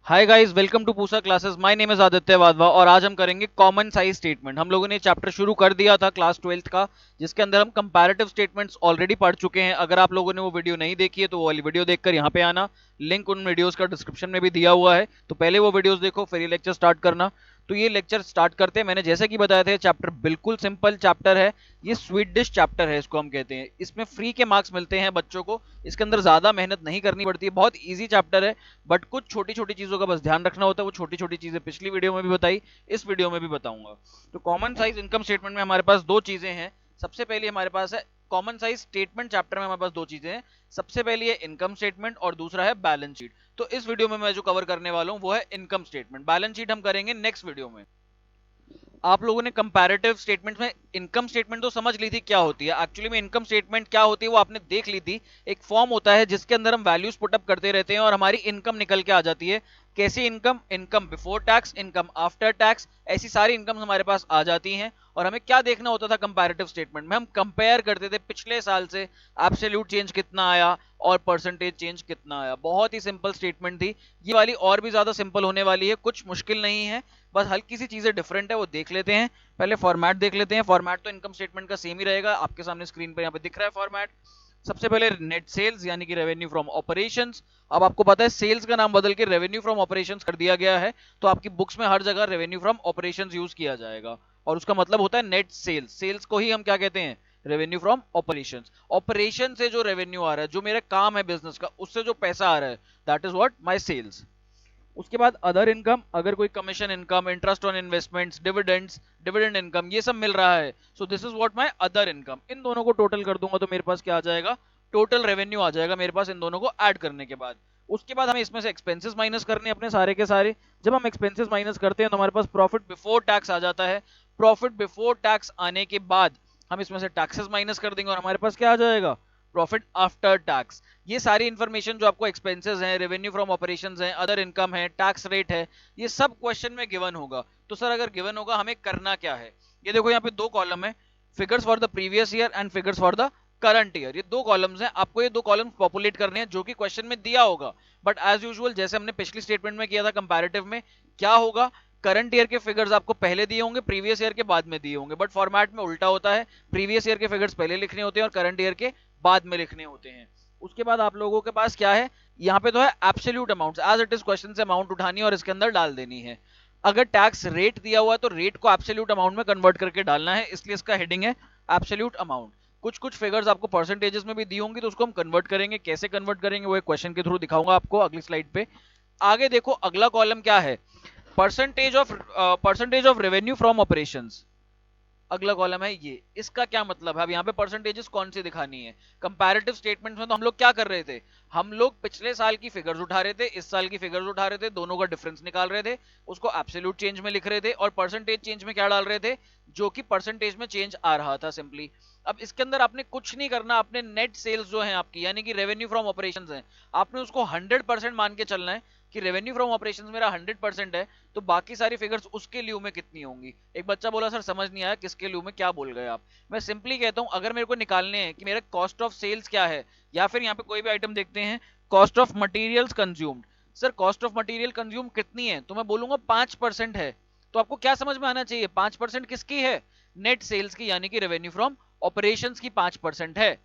Hi guys, welcome to Pusa classes. My name is Aditya Wadhwa और आज हम करेंगे कॉमन साइज स्टेटमेंट। हम लोगों ने चैप्टर शुरू कर दिया था क्लास 12th का, जिसके अंदर हम कंपैरेटिव स्टेटमेंट्स ऑलरेडी पढ़ चुके हैं। अगर आप लोगों ने वो वीडियो नहीं देखी है तो वो वाली वीडियो देखकर यहाँ पे आना। लिंक उन वीडियोस का डिस्क्रिप्शन में भी दिया हुआ है, तो पहले वो वीडियोस देखो फिर ये लेक्चर स्टार्ट करना। तो ये लेक्चर स्टार्ट करते हैं। मैंने जैसे कि बताया था, चैप्टर बिल्कुल सिंपल चैप्टर है। ये स्वीट डिश चैप्टर है, इसको हम कहते हैं। इसमें फ्री के मार्क्स मिलते हैं बच्चों को। इसके अंदर ज्यादा मेहनत नहीं करनी पड़ती है, बहुत ईजी चैप्टर है। बट कुछ छोटी छोटी चीजों का बस ध्यान रखना होता है। वो छोटी छोटी चीजें पिछली वीडियो में भी बताई, इस वीडियो में भी बताऊंगा। तो कॉमन साइज इनकम स्टेटमेंट में हमारे पास दो चीजें हैं। सबसे पहले हमारे पास है कॉमन साइज स्टेटमेंट चैप्टर में हमारे पास दो चीजें हैं। सबसे पहली है इनकम स्टेटमेंट और दूसरा है बैलेंस शीट। तो इस वीडियो में मैं जो कवर करने वाला हूं वो है इनकम स्टेटमेंट। बैलेंस शीट हम करेंगे नेक्स्ट वीडियो में। आप लोगों ने कंपैरेटिव स्टेटमेंट में इनकम स्टेटमेंट तो समझ ली थी क्या होती है। एक्चुअली में इनकम स्टेटमेंट क्या होती है वो आपने देख ली थी। एक फॉर्म होता है जिसके अंदर हम वैल्यूज पुटअप करते रहते हैं और हमारी इनकम निकल के आ जाती है। कैसी income? Income before tax, income after tax, ऐसी सारी इनकम हमारे पास आ जाती हैं। और हमें क्या देखना होता था कंपैरेटिव स्टेटमेंट में? हम कंपेयर करते थे पिछले साल से एब्सोल्यूट चेंज कितना आया और परसेंटेज चेंज कितना आया। बहुत ही सिंपल स्टेटमेंट थी। ये वाली और भी ज्यादा सिंपल होने वाली है, कुछ मुश्किल नहीं है, बस हल्की सी चीजें डिफरेंट है, वो देख लेते हैं। पहले फॉर्मेट देख लेते हैं। फॉर्मेट तो इनकम स्टेटमेंट का सेम ही रहेगा, आपके सामने स्क्रीन पर यहाँ पे दिख रहा है फॉर्मेट। सबसे पहले नेट सेल्स यानी कि रेवेन्यू फ्रॉम ऑपरेशंस। अब आपको पता है सेल्स का नाम बदल के रेवेन्यू फ्रॉम ऑपरेशंस कर दिया गया है, तो आपकी बुक्स में हर जगह रेवेन्यू फ्रॉम ऑपरेशंस यूज किया जाएगा और उसका मतलब होता है नेट सेल्स। सेल्स को ही हम क्या कहते हैं? Revenue from operations. ऑपरेशन से जो रेवेन्यू आ रहा है, जो मेरा काम है बिजनेस का, उससे जो पैसा आ रहा है, that is what my sales. उसके बाद अदर इनकम, अगर कोई commission income, interest on investments, dividends, dividend income, ये सब मिल रहा है, so this is what my other income. इन दोनों को टोटल कर दूंगा तो मेरे पास क्या आ जाएगा? टोटल रेवेन्यू आ जाएगा मेरे पास इन दोनों को ऐड करने के बाद। उसके बाद हमें इसमें से एक्सपेंसेस माइनस करने अपने सारे के सारे। जब हम एक्सपेंसेस माइनस करते हैं तो हमारे पास प्रॉफिट बिफोर टैक्स आ जाता है। प्रॉफिट बिफोर टैक्स आने के बाद हम इसमें से टैक्सेस माइनस कर देंगे और हमारे पास क्या आ जाएगा? Profit after tax. ये सारी इंफॉर्मेशन जो आपको एक्सपेंसेस हैं, रेवेन्यू फ्रॉम ऑपरेशंस हैं, अदर इनकम है, टैक्स रेट है, ये सब क्वेश्चन में गिवन होगा। तो सर अगर गिवन होगा हमें करना क्या है? ये देखो यहाँ पे दो कॉलम है, figures for the previous year and figures for the current year. ये दो कॉलम्स हैं, आपको ये दो कॉलम्स पॉपुलेट करने हैं जो कि क्वेश्चन में दिया होगा। बट एज यूजुअल जैसे हमने पिछली स्टेटमेंट में किया था कंपैरेटिव में, क्या होगा? करंट ईयर के फिगर्स आपको पहले दिए होंगे, प्रीवियस ईयर के बाद में दिए होंगे। बट फॉर्मेट में उल्टा होता है, प्रीवियस ईयर के फिगर्स पहले लिखने होते हैं और करंट ईयर के बाद में लिखने होते हैं। उसके बाद आप लोगों के पास क्या है? यहाँ पे तो है absolute amount, as it is question से अमाउंट उठानी है और इसके अंदर डाल देनी है। अगर टैक्स रेट दिया हुआ है तो रेट को एब्सोल्यूट अमाउंट में कन्वर्ट करके डालना है, इसलिए इसका हेडिंग है एब्सोल्यूट अमाउंट। कुछ कुछ फिगर्स आपको परसेंटेजेस में भी दी होंगी तो उसको हम कन्वर्ट करेंगे। कैसे कन्वर्ट करेंगे वो एक क्वेश्चन के थ्रू दिखाऊंगा आपको अगली स्लाइड पे। आगे देखो अगला कॉलम क्या है? Percentage of revenue from operations. अगला कॉलम है ये। इसका क्या मतलब है? अब यहाँ पे परसेंटेजेस कौन सी दिखानी है? कंपैरेटिव स्टेटमेंट्स में तो हम लोग क्या कर रहे थे? हम लोग पिछले साल की फिगर्स उठा रहे थे, इस साल की फिगर्स उठा रहे थे, दोनों का डिफरेंस निकाल रहे थे, उसको एब्सोल्यूट चेंज में लिख रहे थे और परसेंटेज चेंज में क्या डाल रहे थे? जो कि परसेंटेज में चेंज आ रहा था सिंपली। अब इसके अंदर आपने कुछ नहीं करना, आपने नेट सेल्स जो है आपकी यानी कि रेवेन्यू फ्रॉम ऑपरेशंस है, आपने उसको 100% मान के चलना है कि रेवेन्यू फ्रॉम ऑपरेशंस मेरा 100% है, तो बाकी सारी फिगर्स उसके लियो में कितनी होंगी। एक बच्चा बोला सर समझ नहीं आया, किसके लियो में क्या बोल गए आप? मैं सिंपली कहता हूं अगर मेरे को निकालने हैं कि मेरा कॉस्ट ऑफ सेल्स क्या है, या फिर यहाँ पे कोई भी आइटम देखते हैं, cost of materials consumed. Sir cost of material consume कितनी है? तो मैं बोलूंगा 5% है। तो आपको क्या समझ में आना चाहिए? 5% किसकी है? नेट सेल्स की यानी कि रेवेन्यू फ्रॉम ऑपरेशंस की 5% है।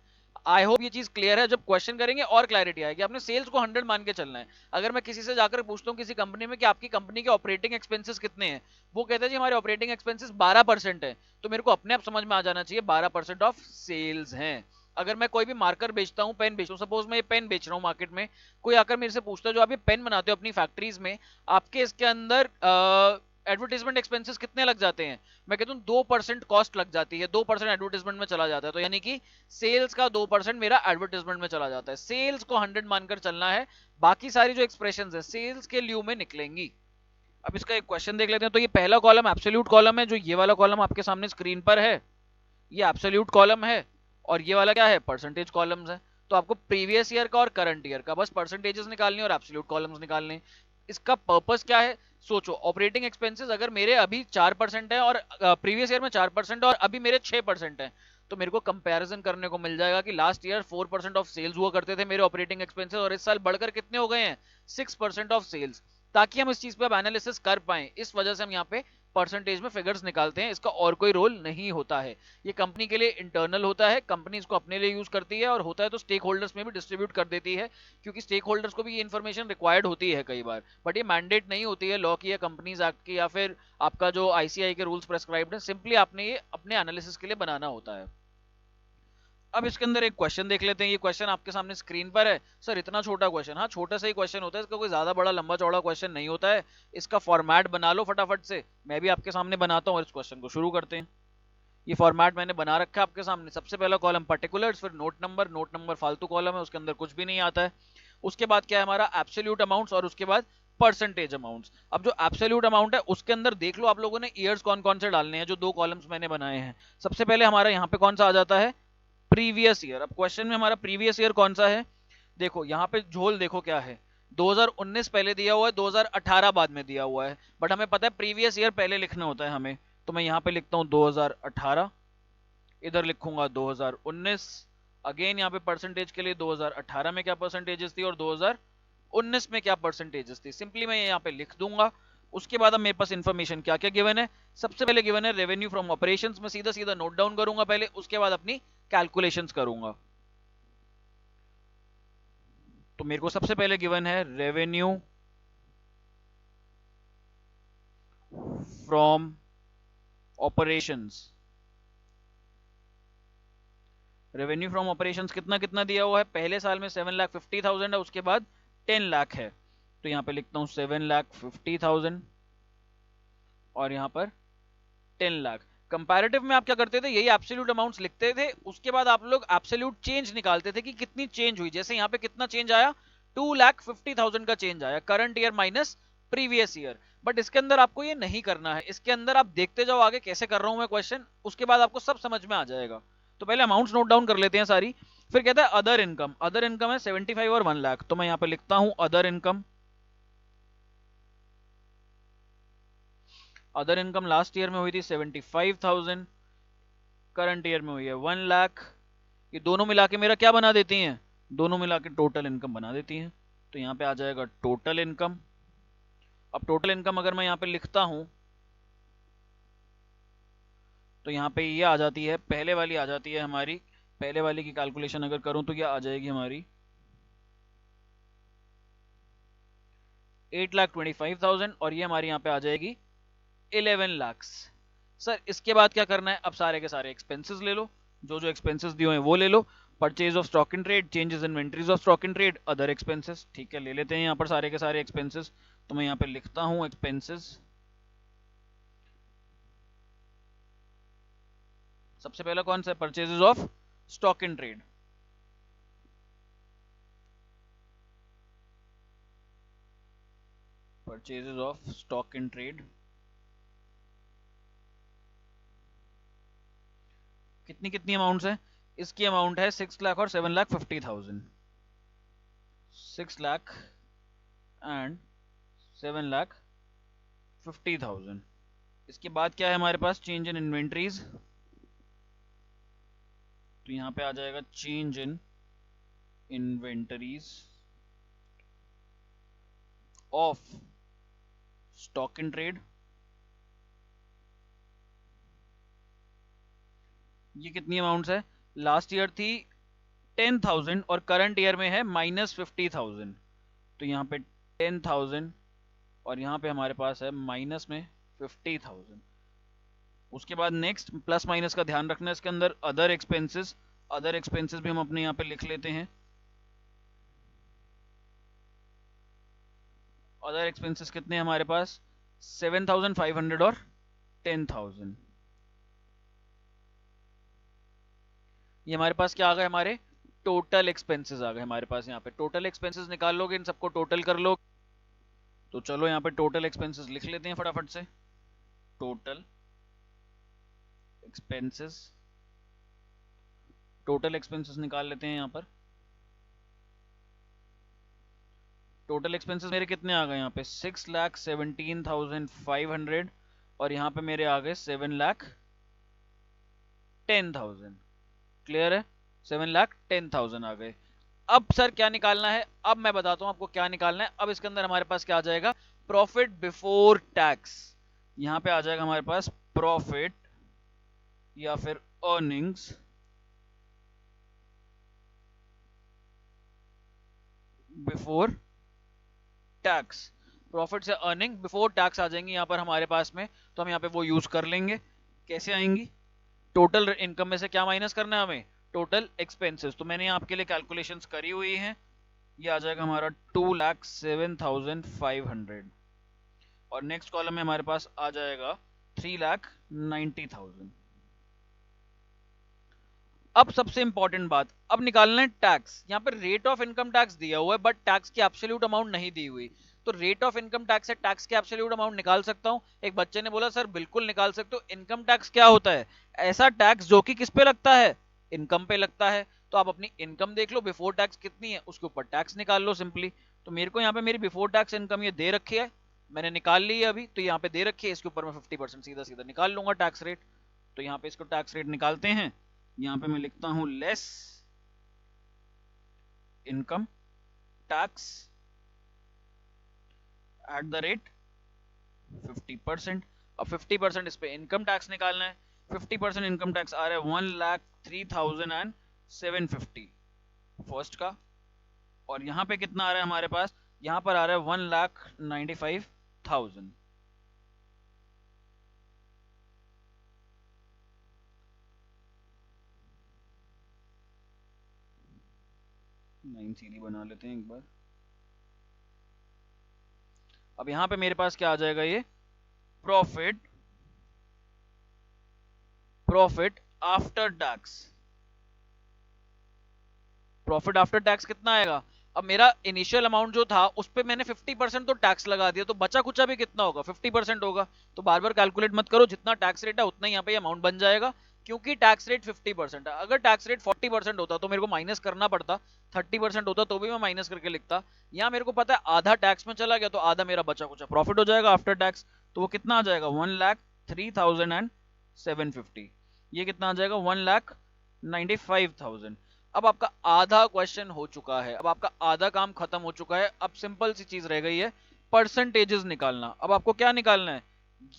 आई होप ये चीज क्लियर है। जब क्वेश्चन करेंगे और क्लैरिटी आएगी। आपने सेल्स को 100 मान के चलना है। अगर मैं किसी से जाकर पूछता हूँ किसी कंपनी में कि आपकी कंपनी के ऑपरेटिंग एक्सपेंसेस कितने हैं, वो कहते हैं जी हमारे ऑपरेटिंग एक्सपेंसेस 12% है, तो मेरे को अपने आप समझ में आ जाना चाहिए 12% ऑफ सेल्स हैं। अगर मैं कोई भी मार्कर बेचता हूँ, पेन बेचता हूँ, सपोज मैं ये पेन बेच रहा हूँ मार्केट में, कोई आकर मेरे से पूछता है जो आप ये पेन बनाते हो अपनी फैक्ट्रीज में, आपके इसके अंदर एडवर्टीजमेंट एक्सपेंसेस कितने लग जाते हैं? मैं कहता हूँ 2% कॉस्ट लग जाती है, 2% एडवर्टीजमेंट में चला जाता है, तो यानी कि सेल्स का 2% मेरा एडवर्टीजमेंट में चला जाता है। सेल्स को 100 मानकर चलना है, बाकी सारी जो एक्सप्रेशन है सेल्स के लियो में निकलेंगी। अब इसका एक क्वेश्चन देख लेते हैं। तो ये पहला कॉलम एब्सोल्यूट कॉलम है, जो ये वाला कॉलम आपके सामने स्क्रीन पर है, ये एब्सोल्यूट कॉलम है। और ये वाला क्या है? परसेंटेज कॉलम्स है। तो आपको प्रीवियस ईयर का और करंट ईयर का बस परसेंटेजेस निकालने और एब्सोल्यूट कॉलम्स निकालने। इसका पर्पस क्या है? सोचो, ऑपरेटिंग एक्सपेंसेस अगर मेरे अभी 4% है और प्रीवियस ईयर में 4% और अभी मेरे 6% है, तो मेरे को कंपैरिजन करने को मिल जाएगा कि लास्ट ईयर 4% ऑफ सेल्स हुआ करते थे मेरे ऑपरेटिंग एक्सपेंसेस और इस साल बढ़कर कितने हो गए हैं? 6% ऑफ सेल्स। ताकि हम इस चीज पे अब एनालिसिस कर पाए। इस वजह से हम यहाँ पे परसेंटेज में फिगर्स निकालते हैं, इसका और कोई रोल नहीं होता है। ये कंपनी के लिए इंटरनल होता है, कंपनी इसको अपने लिए यूज करती है, और होता है तो स्टेक होल्डर्स में भी डिस्ट्रीब्यूट कर देती है, क्योंकि स्टेक होल्डर्स को भी ये इन्फॉर्मेशन रिक्वायर्ड होती है कई बार, बट ये मैंडेट नहीं होती है लॉ की या कंपनीज एक्ट की या फिर आपका जो आईसीआई के रूल्स प्रेस्क्राइब्ड है। सिंपली आपने ये अपने एनालिसिस के लिए बनाना होता है। अब इसके अंदर एक क्वेश्चन देख लेते हैं। ये क्वेश्चन आपके सामने स्क्रीन पर है। सर इतना छोटा क्वेश्चन? हाँ, छोटा सा ही क्वेश्चन होता है, इसका कोई ज्यादा बड़ा लंबा चौड़ा क्वेश्चन नहीं होता है। इसका फॉर्मेट बना लो फटाफट से, मैं भी आपके सामने बनाता हूँ और इस क्वेश्चन को शुरू करते हैं। ये फॉर्मेट मैंने बना रखा है आपके सामने। सबसे पहला कॉलम पर्टिकुलर्स, फिर नोट नंबर। नोट नंबर फालतू कॉलम है, उसके अंदर कुछ भी नहीं आता है। उसके बाद क्या है हमारा एब्सोल्यूट अमाउंट्स, और उसके बाद परसेंटेज अमाउंट्स। अब जो एब्सोल्यूट अमाउंट है उसके अंदर देख लो आप लोगों ने ईयर्स कौन कौन से डालने हैं, जो दो कॉलम्स मैंने बनाए हैं। सबसे पहले हमारा यहाँ पे कौन सा आ जाता है? Previous year. अब क्वेश्चन में हमारा प्रीवियस ईयर कौन सा है? देखो यहाँ पे झोल देखो क्या है, 2019 पहले दिया हुआ है, 2018 बाद में दिया हुआ है, बट हमें पता है प्रीवियस ईयर पहले लिखना होता है हमें। तो मैं यहाँ पे लिखता हूँ 2018, इधर लिखूंगा 2019। अगेन यहाँ पे परसेंटेज के लिए 2018 में क्या परसेंटेजेस थी और 2019 में क्या परसेंटेजेस थी, सिंपली मैं यहाँ पे लिख दूंगा। उसके बाद अब मेरे पास इन्फॉर्मेशन क्या क्या गिवन है। सबसे पहले गिवन है रेवेन्यू फ्रॉम ऑपरेशंस। मैं सीधा सीधा नोट डाउन करूंगा पहले, उसके बाद अपनी कैलकुलेशंस करूंगा। तो मेरे को सबसे पहले गिवन है revenue from operations. Revenue from operations कितना कितना दिया हुआ है? पहले साल में 7,50,000 है, उसके बाद 10 लाख है। तो यहाँ पे लिखता हूँ 7,50,000 और यहाँ पर 10 लाख। कंपैरेटिव में आप क्या करते थे? यही एब्सोल्यूट अमाउंट्स लिखते थे, उसके बाद आप लोग एब्सोल्यूट चेंज निकालते थे कि कितनी चेंज हुई। जैसे यहाँ पे कितना चेंज आया? 2,50,000 का चेंज आया, current year minus previous year. But इसके अंदर आपको ये नहीं करना है, इसके अंदर आप देखते जाओ आगे कैसे कर रहा हूं मैं क्वेश्चन, उसके बाद आपको सब समझ में आ जाएगा। तो पहले अमाउंट्स नोट डाउन कर लेते हैं सारी। फिर कहता है अदर इनकम। अदर इनकम है 75 और 1 लाख। तो मैं यहाँ पे लिखता हूं other income. Other income last year में हुई थी 75,000, करंट ईयर में हुई है 1 लाख। ये दोनों मिला के मेरा क्या बना देती हैं? दोनों मिला के टोटल इनकम बना देती हैं। तो यहाँ पे आ जाएगा टोटल इनकम। अब टोटल इनकम अगर मैं यहाँ पे लिखता हूं तो यहाँ पे ये आ जाती है, पहले वाली आ जाती है हमारी। पहले वाली की कैलकुलेशन अगर करूं तो ये आ जाएगी हमारी 8,25,000 और ये हमारी यहाँ पे आ जाएगी 11 लाख। सर इसके बाद क्या करना है? अब सारे के सारे एक्सपेंसेस ले लो, जो जो एक्सपेंसेस दिए हैं वो ले लो। Purchase of stock in trade, changes inventories of stock in trade, other expenses. ठीक है, ले लेते हैं यहाँ पर सारे के सारे एक्सपेंसेस। तो मैं यहाँ पे लिखता हूँ एक्सपेंसेस। सबसे पहला कौन सा है? Purchases of stock in trade. Purchases of stock in trade कितनी कितनी अमाउंट्स है? इसकी अमाउंट है 6 लाख और 7,50,000। 6 लाख एंड 7,50,000। इसके बाद क्या है हमारे पास? Change in inventories. तो यहाँ पे आ जाएगा change in inventories of stock in trade. ये कितनी अमाउंट्स है? लास्ट ईयर थी 10,000 और करंट ईयर में है -50,000। तो यहाँ पे 10,000 और यहाँ पे हमारे पास है माइनस में 50,000। उसके बाद नेक्स्ट प्लस माइनस का ध्यान रखना है इसके अंदर। अदर एक्सपेंसेस, अदर एक्सपेंसेस भी हम अपने यहाँ पे लिख लेते हैं। अदर एक्सपेंसेस कितने हैं हमारे पास? 7,500 और 10,000। ये हमारे पास क्या आ गए? हमारे टोटल एक्सपेंसेस आ गए हमारे पास। यहाँ पे टोटल एक्सपेंसेस निकाल लोगे, इन सबको टोटल कर लो। तो चलो यहाँ पे टोटल एक्सपेंसेस लिख लेते हैं फटाफट से। टोटल एक्सपेंसेस, टोटल एक्सपेंसेस निकाल लेते हैं यहाँ पर। टोटल एक्सपेंसेस मेरे कितने आ गए यहाँ पे? 6,17,500 और यहाँ पे मेरे आ गए 7,10,000। क्लियर है? 7,10,000 आ गए। अब सर क्या निकालना है, अब मैं बताता हूं आपको क्या निकालना है। अब इसके अंदर हमारे पास क्या आ जाएगा, प्रॉफिट बिफोर टैक्स। यहां पे आ जाएगा हमारे पास प्रॉफिट या फिर अर्निंग्स बिफोर टैक्स। प्रॉफिट से अर्निंग बिफोर टैक्स आ जाएंगी यहाँ पर हमारे पास में, तो हम यहाँ पे वो यूज कर लेंगे। कैसे आएंगी, टोटल इनकम में से क्या माइनस करना है हमें, टोटल एक्सपेंसेस। तो मैंने आपके लिए कैलकुलेशंस करी हुई हैं। ये आ जाएगा हमारा 2,07,500 और नेक्स्ट कॉलम में हमारे पास आ जाएगा 3,90,000। अब सबसे इंपॉर्टेंट बात, अब निकालना है टैक्स। यहाँ पर रेट ऑफ इनकम टैक्स दिया हुआ है बट टैक्स की एब्सोल्यूट अमाउंट नहीं दी हुई। तो रेट ऑफ इनकम टैक्स से टैक्स की एब्सोल्यूट अमाउंट निकाल सकता हूँ। एक बच्चे ने बोला सर बिल्कुल निकाल सकते हो। इनकम टैक्स क्या होता है, ऐसा टैक्स जो कि किस पे लगता है, इनकम पे लगता है। तो आप अपनी इनकम देख लो बिफोर टैक्स कितनी है, उसके ऊपर टैक्स निकाल लो सिंपली। तो मेरे को यहाँ पे मेरी बिफोर टैक्स इनकम ये दे रखी है, मैंने निकाल ली है अभी, तो यहाँ पे दे रखी है, इसके ऊपर मैं 50% सीधा सीधा निकाल लूंगा टैक्स रेट। तो यहाँ पे इसको टैक्स रेट निकालते हैं। यहाँ पे मैं लिखता हूं less income tax at the rate 50%। अब 50% इस पे इनकम टैक्स निकालना है। 50% इनकम टैक्स आ रहा है 1,03,750 फर्स्ट का। और यहाँ पे कितना आ रहा है हमारे पास, यहाँ पर आ रहा है 1,95,000। 9 सीधी बना लेते हैं एक बार। अब यहाँ पे मेरे पास क्या आ जाएगा, ये profit, profit after tax. Profit after tax कितना आएगा, अब मेरा इनिशियल अमाउंट जो था उस पे मैंने 50% तो टैक्स लगा दिया, तो बचा कुचा भी कितना होगा, 50% होगा। तो बार बार कैलकुलेट मत करो, जितना टैक्स रेट है उतना ही यहाँ पे अमाउंट बन जाएगा। क्योंकि टैक्स रेट 50% है, अगर टैक्स रेट 40% होता तो मेरे को माइनस करना पड़ता, 30% होता तो भी मैं माइनस करके लिखता। यहाँ मेरे को पता है आधा टैक्स में चला गया, तो आधा मेरा बचा कुचा प्रॉफिट हो जाएगा आफ्टर टैक्स। तो वो कितना आ जाएगा, 1,03,750। ये कितना आ जाएगा, 1,95,000। अब आपका आधा क्वेश्चन हो चुका है, अब आपका आधा काम खत्म हो चुका है। अब सिंपल सी चीज रह गई है, परसेंटेजेस निकालना। अब आपको क्या निकालना है,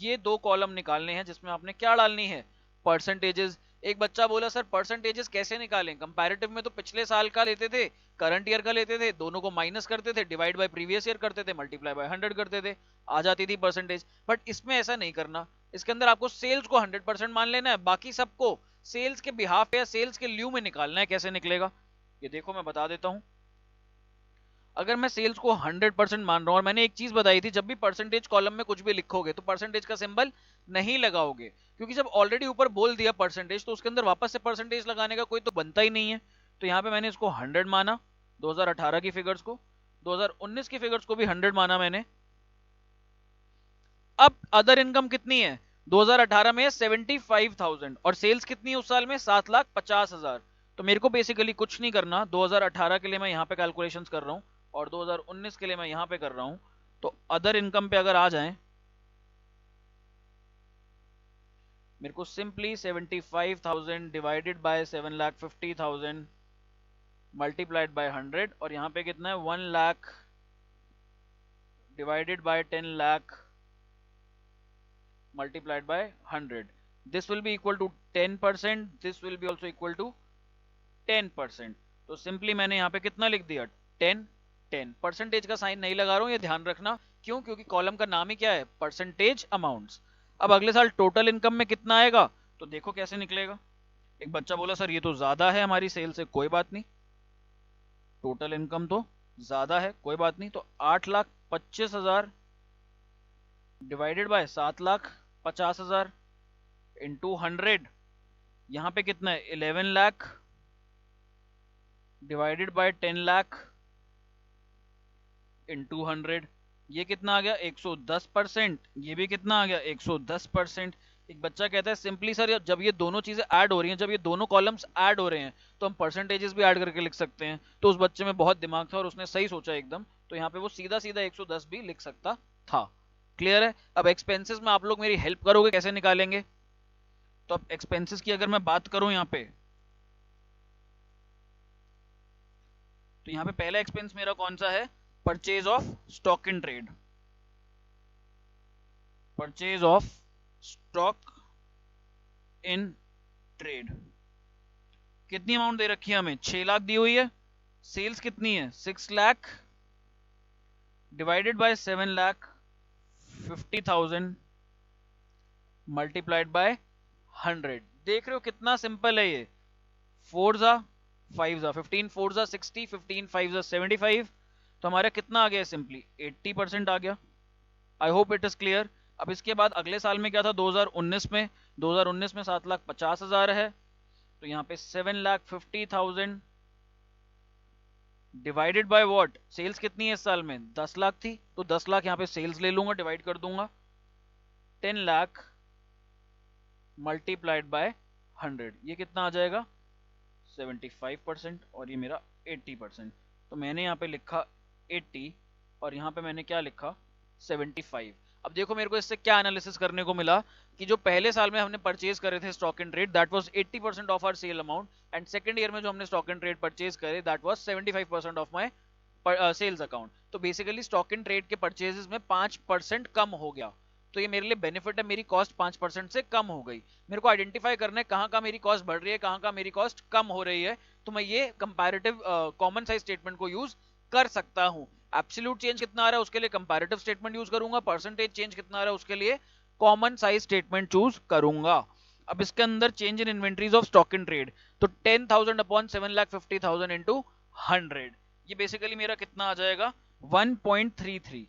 ये दो कॉलम निकालने हैं जिसमें आपने क्या डालनी है, परसेंटेजेस। एक बच्चा बोला सर परसेंटेजेस कैसे निकालें, कंपैरेटिव में तो पिछले साल का लेते थे, करंट ईयर का लेते थे, दोनों को माइनस करते थे, डिवाइड बाय प्रीवियस ईयर करते थे, मल्टीप्लाई बाय 100 करते थे, आ जाती थी परसेंटेज। बट इसमें ऐसा नहीं करना, इसके अंदर आपको सेल्स को 100% मान लेना है, बाकी सबको सेल्स के बिहाफ या सेल्स के ल्यू में निकालना है। कैसे निकलेगा ये देखो मैं बता देता हूं। अगर मैं सेल्स को 100% मान रहा हूं, और मैंने एक चीज बताई थी, जब भी परसेंटेज कॉलम में कुछ भी लिखोगे तो परसेंटेज का सिंबल नहीं लगाओगे, क्योंकि जब ऑलरेडी ऊपर बोल दिया परसेंटेज तो उसके अंदर वापस से परसेंटेज लगाने का कोई तो बनता ही नहीं है। तो यहाँ पे मैंने इसको 100 माना, 2018 की फिगर्स को, 2019 की फिगर्स को भी 100 माना मैंने। अब अदर इनकम कितनी है, 2018 में 75,000 और सेल्स कितनी है उस साल में, 7,50,000। तो मेरे को बेसिकली कुछ नहीं करना, 2018 के लिए मैं यहाँ पे कैलकुलेशंस कर रहा हूँ और 2019 के लिए मैं यहाँ पे कर रहा हूँ। तो अदर इनकम पे अगर आ जाएं, मेरे को simply 75,000 divided by 7,50,000 multiplied by 100, और यहाँ पे कितना है 1 lakh divided by 10 lakh multiplied by 100. This will be equal to 10%. This will be also equal to 10%. तो सिंपली मैंने यहाँ पे कितना लिख दिया, 10 10। परसेंटेज का साइन नहीं लगा रहा हूँ, ये ध्यान रखना। क्यों, क्योंकि कॉलम का नाम ही क्या है, परसेंटेज अमाउंट्स। अब अगले साल टोटल इनकम में कितना आएगा, तो देखो कैसे निकलेगा। एक बच्चा बोला सर ये तो ज्यादा है हमारी सेल से, कोई बात नहीं, टोटल इनकम तो ज्यादा है, कोई बात नहीं। तो 8,25,000 डिवाइडेड बाय 7,50,000 इंटू 100, यहाँ पे कितना है 11 lakh divided by 10 lakh into 100, ये कितना आ गया 110%। ये भी कितना आ गया 110%। एक बच्चा कहता है सिंपली सर जब ये दोनों चीजें ऐड हो रही हैं, जब ये दोनों कॉलम्स ऐड हो रहे हैं तो हम परसेंटेजेस भी ऐड करके लिख सकते हैं। तो उस बच्चे में बहुत दिमाग था और उसने सही सोचा एकदम, तो यहाँ पे वो सीधा सीधा 110 भी लिख सकता था। क्लियर है। अब एक्सपेंसेस में आप लोग मेरी हेल्प करोगे कैसे निकालेंगे। तो अब एक्सपेंसेस की अगर मैं बात करूं यहाँ पे, तो यहाँ पे पहला एक्सपेंस मेरा कौन सा है, purchase of stock in trade, purchase of stock in trade. कितनी अमाउंट दे रखी है हमें, 6 लाख दी हुई है। सेल्स कितनी है, 6 lakh divided by 7,50,000 multiplied by 100। देख रहे हो कितना सिंपल है ये, 4 जा 5 जा 15, 4 जा 60, 15 5 जा 75, तो हमारा कितना आ गया, सिंपली 80% आ गया। I hope it is clear. अब इसके बाद अगले साल में क्या था, 2019 में, 2019 में 7,50,000 है, तो यहाँ पे 7,50,000 डिवाइडेड बाय व्हाट, सेल्स कितनी है इस साल में, 10 लाख थी, तो 10 लाख यहाँ पे सेल्स ले लूंगा, डिवाइड कर दूंगा 10 लाख मल्टीप्लाइड बाय 100, ये कितना आ जाएगा 75%, और ये मेरा 80%। तो मैंने यहाँ पे लिखा 80 और यहाँ पे मैंने क्या लिखा 75। अब देखो मेरे को इससे क्या एनालिसिस करने को मिला कि जो पहले साल में हमने परचेज करे थे stock in trade, that was 80% of our sale amount, and second year में जो हमने स्टॉक इन ट्रेड परचेज करे that was 75% of my sales account. तो बेसिकली स्टॉक इन ट्रेड के परचेजेस में 5% कम हो गया, तो ये मेरे लिए बेनिफिट है, मेरी कॉस्ट 5% से कम हो गई। मेरे को आइडेंटिफाई करना है कहाँ का मेरी कॉस्ट बढ़ रही है, कहाँ का मेरी कॉस्ट कम हो रही है, तो मैं ये कंपैरेटिव कॉमन साइज स्टेटमेंट को यूज कर सकता हूँ। एब्सोल्यूट चेंज कितना आ रहा है उसके लिए कंपैरेटिव स्टेटमेंट यूज करूंगा, परसेंटेज चेंज कितना आ रहा है उसके लिए कॉमन साइज स्टेटमेंट चूज करूंगा। अब इसके अंदर change in inventories of stock in trade, तो 10,000 अपॉन 7,50,000 इंटू 100, ये बेसिकली मेरा कितना आ जाएगा 1.33।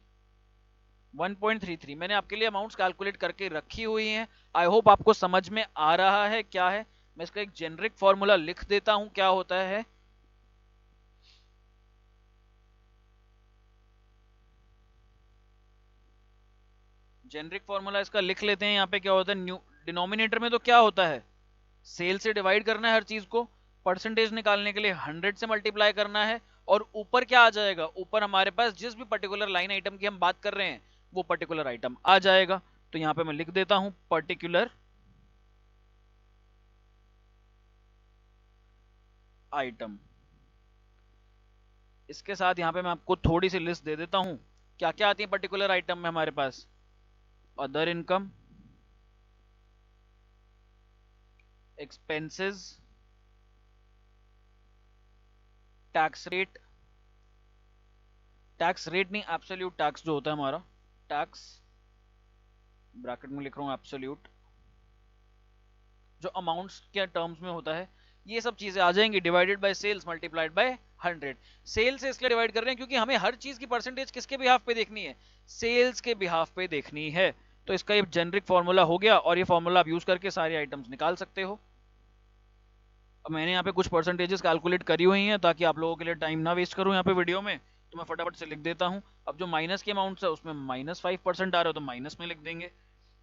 1.33 मैंने आपके लिए अमाउंट्स कैलकुलेट करके रखी हुई हैं। आई होप आपको समझ में आ रहा है क्या है। मैं इसका एक जेनरिक फॉर्मूला लिख देता हूं, क्या होता है, जेनरिक फॉर्मूला इसका लिख लेते हैं। यहाँ पे क्या होता है, न्यू डिनोमिनेटर में तो क्या होता है, सेल से डिवाइड करना है हर चीज को, परसेंटेज निकालने के लिए 100 से मल्टीप्लाई करना है, और ऊपर क्या आ जाएगा, ऊपर हमारे पास जिस भी पर्टिकुलर लाइन आइटम की हम बात कर रहे हैं वो पर्टिकुलर आइटम आ जाएगा। तो यहाँ पे मैं लिख देता हूं पर्टिकुलर आइटम। इसके साथ यहाँ पे मैं आपको थोड़ी सी लिस्ट दे देता हूं, क्या क्या आती है पर्टिकुलर आइटम में हमारे पास, other income, expenses, tax rate, tax rate नहीं एब्सोल्यूट टैक्स जो होता है हमारा, टैक्स ब्रैकेट में लिख रहा हूं एब्सोल्यूट, जो अमाउंट्स के टर्म्स में होता है, ये सब चीजें आ जाएंगी, divided by sales multiplied by 100। Sale से इसलिए डिवाइड कर रहे हैं क्योंकि हमें हर चीज की परसेंटेज किसके बिहाफ पे देखनी है, सेल्स के बिहाफ पे देखनी है। तो इसका ये जेनरिक फॉर्मूला हो गया, और ये फॉर्मूला आप यूज करके सारे आइटम्स निकाल सकते हो। अब मैंने यहाँ पे कुछ परसेंटेजेस कैलकुलेट करी हुई हैं ताकि आप लोगों के लिए टाइम ना वेस्ट करूँ यहाँ पे वीडियो में, तो मैं फटाफट से लिख देता हूँ। अब जो माइनस के अमाउंट है उसमें -5% आ रहा है, तो माइनस में लिख देंगे।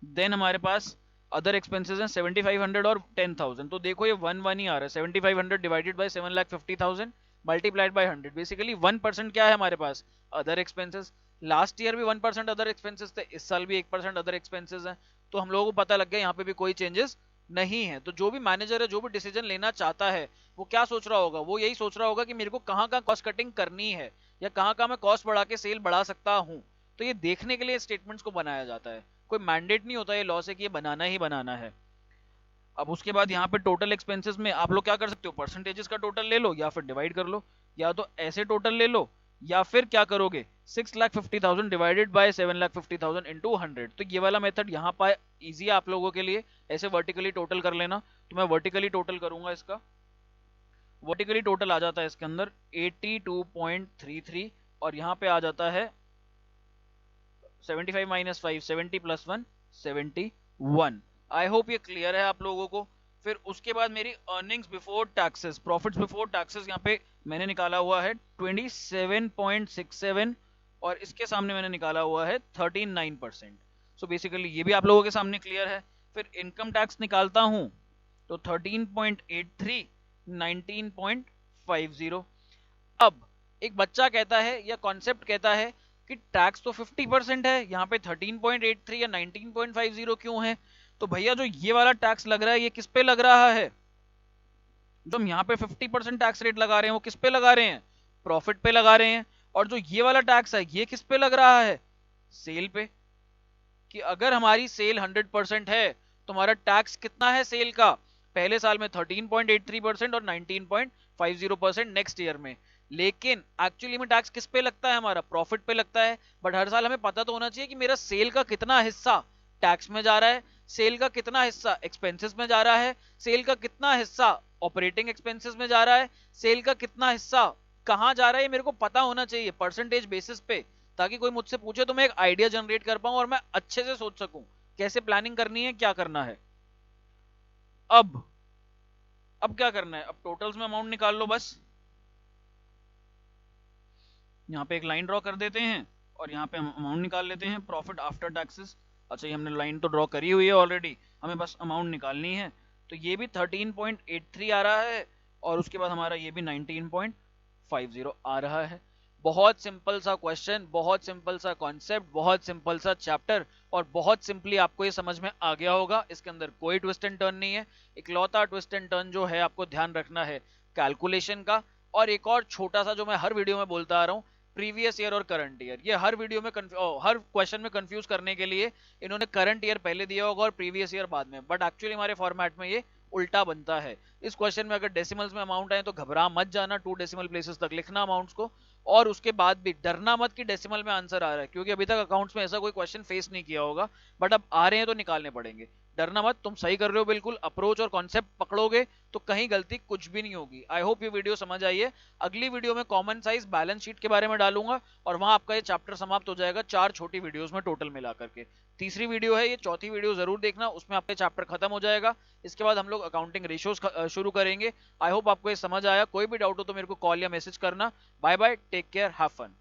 देन हमारे पास अदर एक्सपेंसेस हैं 7,500 और 10,000, तो देखो ये 1 ही आ रहा है, 7,500 divided by 7,50,000 multiplied by 100, basically 1% क्या है हमारे पास, अदर एक्सपेंसेस। लास्ट ईयर भी 1% अदर एक्सपेंसेस थे, इस साल भी 1% अदर एक्सपेंसेस हैं, तो हम लोगों को पता लग गया यहाँ पे भी कोई चेंजेस नहीं है। तो जो भी मैनेजर है, जो भी डिसीजन लेना चाहता है, वो क्या सोच रहा होगा, वो यही सोच रहा होगा कि मेरे को कहाँ कहाँ कॉस्ट कटिंग करनी है, या कहाँ कहाँ मैं कॉस्ट बढ़ा के सेल बढ़ा सकता हूँ। तो ये देखने के लिए स्टेटमेंट्स को बनाया जाता है, कोई मैंडेट नहीं होता ये लॉ से कि ये बनाना ही बनाना है। अब उसके बाद यहाँ पे टोटल एक्सपेंसेस में आप लोग क्या कर सकते हो, परसेंटेजेस का टोटल ले लो या फिर डिवाइड कर लो, या तो ऐसे टोटल ले लो, या फिर क्या करोगे 6,50,000 डिवाइडेड बाय 7,50,000 इंटू 100। तो ये वाला मेथड यहाँ पर इजी है आप लोगों के लिए, ऐसे वर्टिकली टोटल कर लेना। तो मैं वर्टिकली टोटल करूंगा इसका, वर्टिकली टोटल आ जाता है इसके अंदर 82.33, और यहाँ पे आ जाता है 75 - 5 70 + 1 71। आई होप ये क्लियर है आप लोगों को। फिर उसके बाद मेरी earnings before taxes, profits before taxes, यहाँ पे मैंने निकाला हुआ है 27.67, और इसके सामने मैंने निकाला हुआ है 39%। सो बेसिकली ये भी आप लोगों के सामने क्लियर है। फिर इनकम टैक्स निकालता हूं तो 13.83, 19.50। अब एक बच्चा कहता है या कॉन्सेप्ट कहता है कि टैक्स तो 50% है, यहाँ पे 13.83 या 19.50 क्यों है। तो भैया जो ये वाला टैक्स लग रहा है ये किस पे लग रहा है, जो हम यहाँ पे 50% टैक्स रेट लगा रहे हैं वो किस पे लगा रहे हैं, प्रॉफिट पे लगा रहे हैं, और जो ये वाला टैक्स है ये किस पे लग रहा है, सेल पे। कि अगर हमारी सेल 100% है तो हमारा टैक्स कितना है सेल का, पहले साल में 13.83% और 19.50% नेक्स्ट ईयर में। लेकिन एक्चुअली में टैक्स किस पे लगता है, हमारा प्रॉफिट पे लगता है। बट हर साल हमें पता तो होना चाहिए कि मेरा सेल का कितना हिस्सा टैक्स में जा रहा है, सेल का कितना हिस्सा एक्सपेंसेस में जा रहा है, सेल का कितना हिस्सा ऑपरेटिंग एक्सपेंसेस में जा रहा है, सेल का कितना हिस्सा कहाँ जा रहा है, ये मेरे को पता होना चाहिए परसेंटेज बेसिस पे, ताकि कोई मुझसे पूछे तो मैं एक आइडिया जनरेट कर पाऊं और मैं अच्छे से सोच सकूं कैसे प्लानिंग करनी है, क्या करना है। अब अब क्या करना है, अब टोटल्स में अमाउंट निकाल लो बस। यहाँ पे एक लाइन ड्रॉ कर देते हैं और यहाँ पे हम अमाउंट निकाल लेते हैं, प्रॉफिट आफ्टर टैक्सेस। अच्छा, ये हमने लाइन तो ड्रॉ करी हुई है ऑलरेडी, हमें बस अमाउंट निकालनी है। तो ये भी 13.83 आ रहा है और उसके बाद हमारा ये भी 19.50 आ रहा है। बहुत सिंपल सा क्वेश्चन, बहुत सिंपल सा कॉन्सेप्ट, बहुत सिंपल सा चैप्टर, और बहुत सिंपली आपको ये समझ में आ गया होगा। इसके अंदर कोई ट्विस्ट एंड टर्न नहीं है। इकलौता ट्विस्ट एंड टर्न जो है आपको ध्यान रखना है कैलकुलेशन का। और एक और छोटा सा जो मैं हर वीडियो में बोलता आ रहा हूँ, प्रीवियस ईयर और करंट ईयर। ये हर वीडियो में हर क्वेश्चन में कंफ्यूज करने के लिए इन्होंने करंट ईयर पहले दिया होगा और प्रीवियस ईयर बाद में, बट एक्चुअली हमारे फॉर्मेट में ये उल्टा बनता है। इस क्वेश्चन में अगर डेसिमल्स में अमाउंट आए तो घबरा मत जाना, 2 डेसिमल प्लेसेस तक लिखना अमाउंट्स को, और उसके बाद भी डरना मत कि डेसिमल में आंसर आ रहा है, क्योंकि अभी तक अकाउंट्स में ऐसा कोई क्वेश्चन फेस नहीं किया होगा, बट अब आ रहे हैं तो निकालने पड़ेंगे। डरना मत, तुम सही कर रहे हो बिल्कुल, अप्रोच और कॉन्सेप्ट पकड़ोगे तो कहीं गलती कुछ भी नहीं होगी। आई होप ये वीडियो समझ आई है। अगली वीडियो में कॉमन साइज बैलेंस शीट के बारे में डालूंगा और वहां आपका ये चैप्टर समाप्त हो जाएगा 4 छोटी वीडियोस में टोटल मिला करके। तीसरी वीडियो है ये, चौथी वीडियो जरूर देखना, उसमें आपका चैप्टर खत्म हो जाएगा। इसके बाद हम लोग अकाउंटिंग रेशियोज शुरू करेंगे। आई होप आपको ये समझ आया। कोई भी डाउट हो तो मेरे को कॉल या मैसेज करना। Bye bye, take care, have fun.